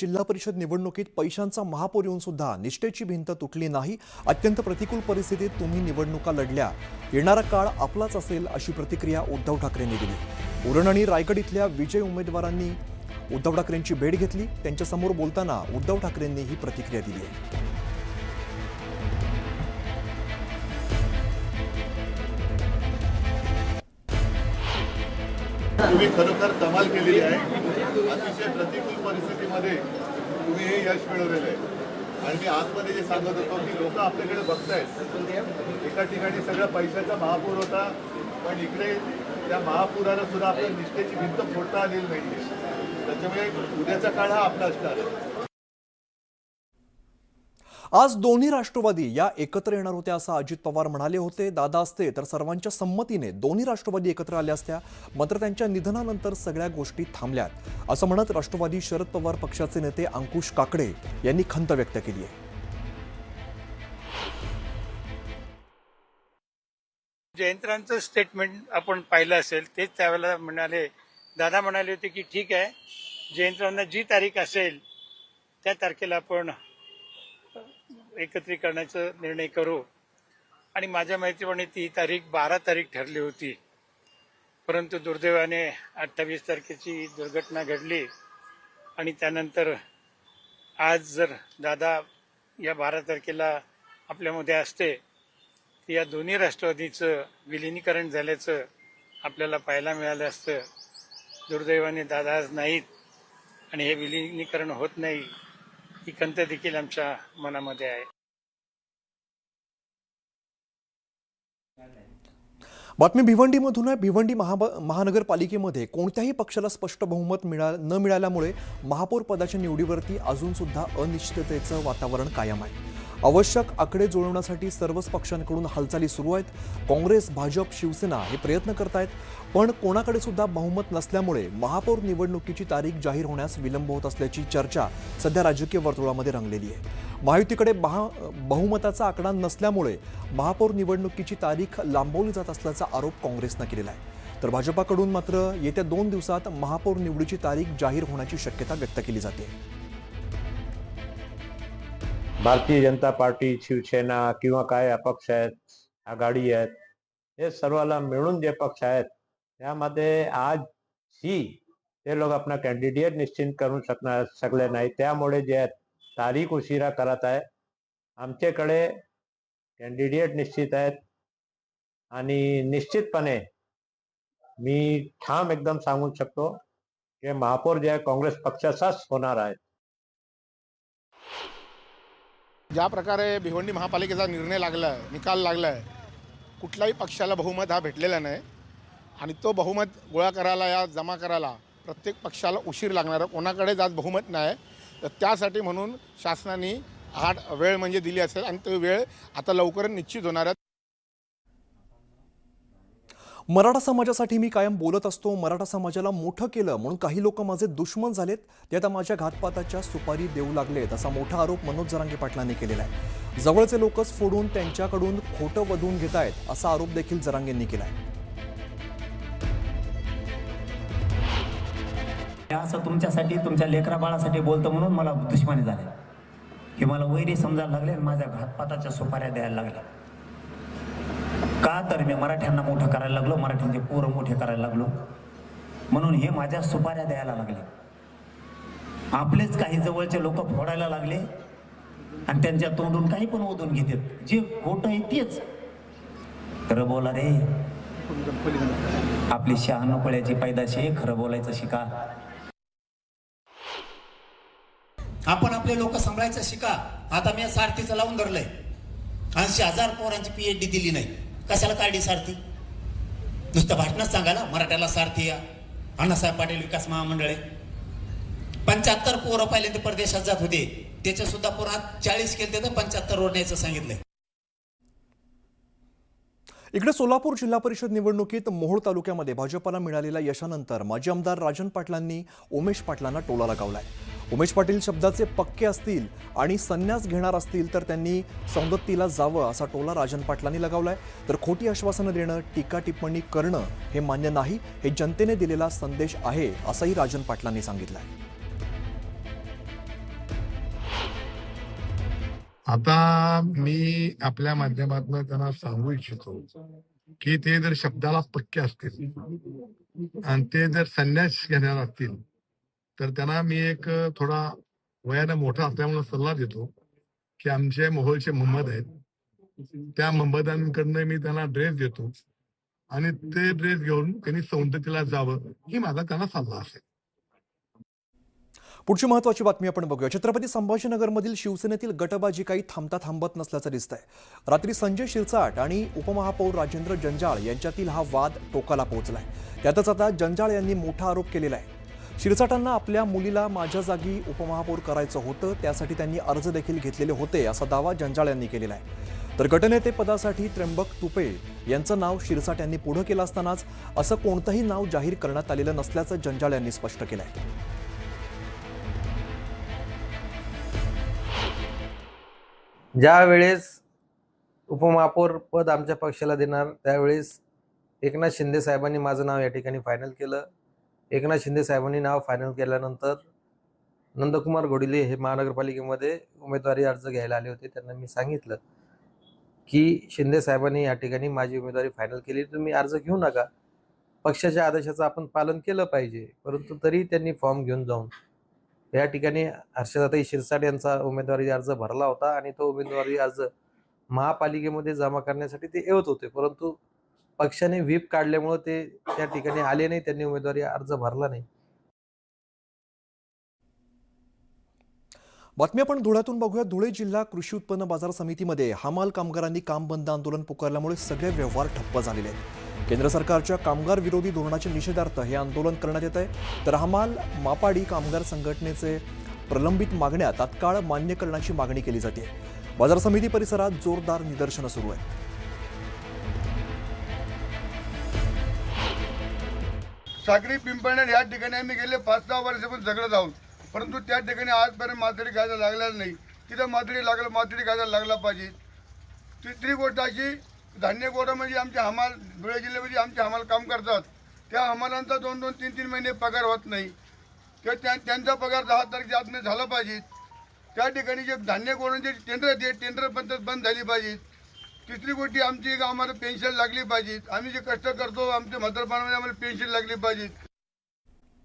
जिल्हा परिषद निवडणुकीत पैशांचा महापूर येऊन सुद्धा निष्ठेची भिंत तुटली नाही। अत्यंत प्रतिकूल परिस्थितीत तुम्ही निवडणुका लढल्या, येणारा काळ आपलाच असेल अशी प्रतिक्रिया उद्धव ठाकरेंनी दिली। उरण आणि रायगड इथल्या विजय उमेदवारांनी उद्धव ठाकरेंची भेट घेतली। त्यांच्यासमोर बोलताना उद्धव ठाकरेंनी ही प्रतिक्रिया दिली आहे। तुम्ही खरोखर कमाल केलेली आहे। अतिशय प्रतिकूल परिस्थितीमध्ये तुम्ही हे यश मिळवलेलं आहे। आणि मी आतमध्ये जे सांगत होतो की लोक आपल्याकडे बघतायत, एका ठिकाणी सगळं पैशाचा महापूर होता, पण इकडे त्या महापुराला सुद्धा आपल्या निष्ठेची भिंत फोडता आलेली नाहीये। त्याच्यामुळे उद्याचा काळ हा आपला असणार आहे। आज दोन्ही राष्ट्रवादी या एकत्र येणार होत्या असं अजित पवार म्हणाले होते। दादा असते तर सर्वांच्या संमतीने दोन्ही राष्ट्रवादी एकत्र आल्या असत्या, मात्र त्यांच्या निधनानंतर सगळ्या गोष्टी थांबल्यात असं म्हणत राष्ट्रवादी शरद पवार पक्षाचे नेते अंकुश काकडे यांनी खंत व्यक्त केली आहे। जयंतरावांचं स्टेटमेंट आपण पाहिलं असेल, तेच त्यावेळेला म्हणाले, दादा म्हणाले होते की ठीक आहे, जयंतरावांना जी तारीख असेल त्या तारखेला आपण एकत्रीकरणाचा निर्णय करू। आणि माझ्या माहितीप्रमाणे ती तारीख 12 तारीख ठरली होती, परंतु दुर्दैवाने 28 तारखेची दुर्घटना घडली आणि त्यानंतर आज जर दादा या 12 तारखेला आपल्यामध्ये असते तर या दोन्ही राष्ट्रवादीचं विलिनीकरण झाल्याचं आपल्याला पाहायला मिळालं असतं। दुर्दैवाने दादा आज नाहीत आणि हे विलिनीकरण होत नाही, ही खंत देखील आमच्या मनामध्ये आहे। बातमी भिवंडीमधून आहे। भिवंडी महानगरपालिकेमध्ये कोणत्याही पक्षाला स्पष्ट बहुमत न मिळाल्यामुळे महापौर पदाच्या निवडीवरती अजून सुद्धा अनिश्चिततेचं वातावरण कायम आहे। आवश्यक आकडे जुळवण्यासाठी सर्वच पक्षांकडून हालचाली सुरू आहेत। काँग्रेस, भाजप, शिवसेना हे प्रयत्न करतायत, पण कोणाकडे सुद्धा बहुमत नसल्यामुळे महापौर निवडणुकीची तारीख जाहीर होण्यास विलंब होत असल्याची चर्चा सध्या राजकीय वर्तुळामध्ये रंगलेली आहे। महायुतीकडे बहुमताचा आकडा नसल्यामुळे महापौर निवडणुकीची तारीख लांबवली जात असल्याचा आरोप काँग्रेसनं केलेला आहे, तर भाजपाकडून मात्र येत्या 2 दिवसात महापौर निवडीची तारीख जाहीर होण्याची शक्यता व्यक्त केली जाते। भारतीय जनता पार्टी, शिवसेना किंवा काय अपक्ष आहेत, आघाडी आहेत, हे सर्वाला मिळून जे पक्ष आहेत त्यामध्ये आज ही ते लोक आपला कॅन्डिडेट निश्चित करू शकले नाही, त्यामुळे जे तारीख उशिरा करत आहे। आमच्याकडे कॅन्डिडेट निश्चित आहेत आणि निश्चितपणे मी ठाम एकदम सांगू शकतो की महापौर जे आहे काँग्रेस पक्षाचाच होणार आहे। ज्या प्रकारे भिवंडी महापालिकेचा निर्णय लागला आहे, निकाल लागला आहे, कुठल्याही पक्षाला बहुमत हा भेटलेला नाही आणि तो बहुमत गोळा करायला या जमा करायला प्रत्येक पक्षाला उशीर लागणार। कोणाकडेच आज बहुमत नाही, तर त्यासाठी म्हणून शासनाने वेळ म्हणजे दिली असेल आणि तो वेळ आता लवकर निश्चित होणार आहे। मराठा समाजासाठी मी कायम बोलत असतो। मराठा समाजाला मोठं केलं म्हणून काही लोक माझे दुश्मन झालेत, ते आता माझ्या घातपाताच्या सुपारी देऊ लागलेत असा मोठा आरोप मनोज जरांगे पाटलांनी केलेला आहे। जवळचे लोकच फोडून त्यांच्याकडून खोटं वधवून घेतायत असा आरोप देखील जरांगेंनी केला आहे। असं तुमच्यासाठी, तुमच्या लेकरा बाळासाठी बोलतो म्हणून मला दुश्मनी झाली, की मला वैरी समजायला लागले आणि माझ्या घातपाताच्या सुपाऱ्या द्यायला लागल्या। का तर मी मराठ्यांना मोठं करायला लागलो, मराठ्यांचे पोरं मोठे करायला लागलो, म्हणून हे माझ्या सुपाऱ्या द्यायला लागले। आपलेच काही जवळचे लोक फोडायला लागले आणि त्यांच्या तोंडून काही पण ओढून घेतात, जे खोटं आहे तेच खरं बोला रे। आपली शहाणुपळ्याची पैदाशी आहे, खरं बोलायचं शिका। आपण आपले लोक सांभाळायचं शिका। आता मी सारथीचं लावून धरलंय, 80,000 पोरांची PhD दिली नाही, कशाला काढली सारथी? नुसतं भाषणच सांगायला मराठ्याला सारथी या, अण्णासाहेब पाटील विकास महामंडळ आहे। 75 पोरं पहिल्यांदा परदेशात जात होते, त्याच्या सुद्धा पोरात 40 केले तर 75 वर न्यायचं सांगितलंय। इकडे सोलापूर जिल्हा परिषद निवडणुकीत मोहोळ तालुक्यामध्ये भाजपला मिळालेल्या यशानंतर माजी आमदार राजन पाटलांनी उमेश पाटलांना टोला लगावलाय। उमेश पाटील शब्दाचे पक्के असतील आणि संन्यास घेणार असतील तर त्यांनी सौंदत्तीला जावं असा टोला राजन पाटलांनी लगावलाय। तर खोटी आश्वासनं देणं, टीका टिप्पणी करणं हे मान्य नाही, हे जनतेने दिलेला संदेश आहे असंही राजन पाटलांनी सांगितलंय। आता मी आपल्या माध्यमातून त्यांना सांगू इच्छितो की ते जर शब्दाला पक्के असतील आणि ते जर संन्यास घेणार असतील तर त्यांना मी एक थोडा वयाने मोठा असल्यामुळे सल्ला देतो की आमचे मोहोळचे मोहम्मद आहेत, त्या मोहम्मदांकडनं मी त्यांना ड्रेस देतो आणि ते ड्रेस घेऊन त्यांनी सौंदर्याला जावं, ही माझा त्यांना सल्ला असेल. पुढची महत्त्वाची बातमी आपण बघूया. छत्रपती संभाजीनगरमधील शिवसेनेतील गटबाजी काही थांबत नसल्याचं दिसतंय. रात्री संजय शिरसाट आणि उपमहापौर राजेंद्र जंजाळ यांच्यातील हा वाद टोकाला पोहोचलाय. त्यातच आता जंजाळ यांनी मोठा आरोप केलेला आहे. शिरसाटांना आपल्या मुलीला माझ्या जागी उपमहापौर करायचं होतं, त्यासाठी त्यांनी अर्ज देखील घेतलेले होते, असा दावा जंजाळ यांनी केलेला आहे. तर गटनेते पदासाठी त्र्यंबक तुपे यांचं नाव शिरसाट यांनी पुढे केलं असतानाच असं कोणतंही नाव जाहीर करण्यात आलेलं नसल्याचं जंजाळ यांनी स्पष्ट केलं आहे. ज्या वेळेस उपमहापौर पद आमच्या पक्षाला देणार त्यावेळेस एकनाथ शिंदे साहेबांनी माझं नाव या ठिकाणी फायनल केलं. एकनाथ शिंदे साहेबांनी नाव फायनल केल्यानंतर नंदकुमार घोडिले हे महानगरपालिकेमध्ये उमेदवारी अर्ज घ्यायला आले होते. त्यांना मी सांगितलं की शिंदे साहेबांनी या ठिकाणी माझी उमेदवारी फायनल केली, तुम्ही अर्ज घेऊ नका, पक्षाच्या आदेशाचं आपण पालन केलं पाहिजे. परंतु तरी त्यांनी फॉर्म घेऊन जाऊन या ठिकाणी हर्षदाताई शिरसाट यांचा उमेदवारी अर्ज भरला होता आणि तो उमेदवारी अर्ज महापालिकेमध्ये जमा करण्यासाठी ते येत होते. परंतु पक्षाने व्हीप काढल्यामुळे ते त्या ठिकाणी आले नाही, त्यांनी उमेदवारी अर्ज भरला नाही. बातमी आपण धुळ्यातून बघूया. धुळे जिल्हा कृषी उत्पन्न बाजार समितीमध्ये हमाल कामगारांनी काम बंद आंदोलन पुकारल्यामुळे सगळे व्यवहार ठप्प झालेले आहेत. केंद्र सरकारच्या कामगार विरोधी धोरणाच्या निषेधार्थ हे आंदोलन करण्यात येत आहे. तर हमाल मापाडी कामगार संघटनेचे प्रलंबित मागण्या तात्काळ मान्य करण्याची मागणी केली जाते. बाजार समिती परिसरात जोरदार निदर्शनं सुरू आहेत. सागरी पिंपळनेर या ठिकाणी आम्ही गेले 5-6 वर्षापासून झगडत आहोत, परंतु त्या ठिकाणी आजपर्यंत माथडी गायला लागलेला नाही. तिथं माथडी गायला लागला पाहिजे. तिसरी गोष्ट अशी, धान्य गोडा म्हणजे आमचे हमाल धुळे जिल्ह्यामध्ये आमचे हमाल काम करतात, त्या हमालांचा 2-2, 3-3 महिने पगार होत नाही. किंवा त्यांचा पगार 10 तारखेच्या आतमध्ये झाला पाहिजे. त्या ठिकाणी जे धान्य गोडांचे टेंडर ते टेंडर पद्धत बंद झाली पाहिजे. तिसरी गोष्टी आमची आम्हाला पेन्शन लागली पाहिजे. आम्ही जे कष्ट करतो आमच्या म्हातारपणामध्ये आम्हाला पेन्शन लागली पाहिजे.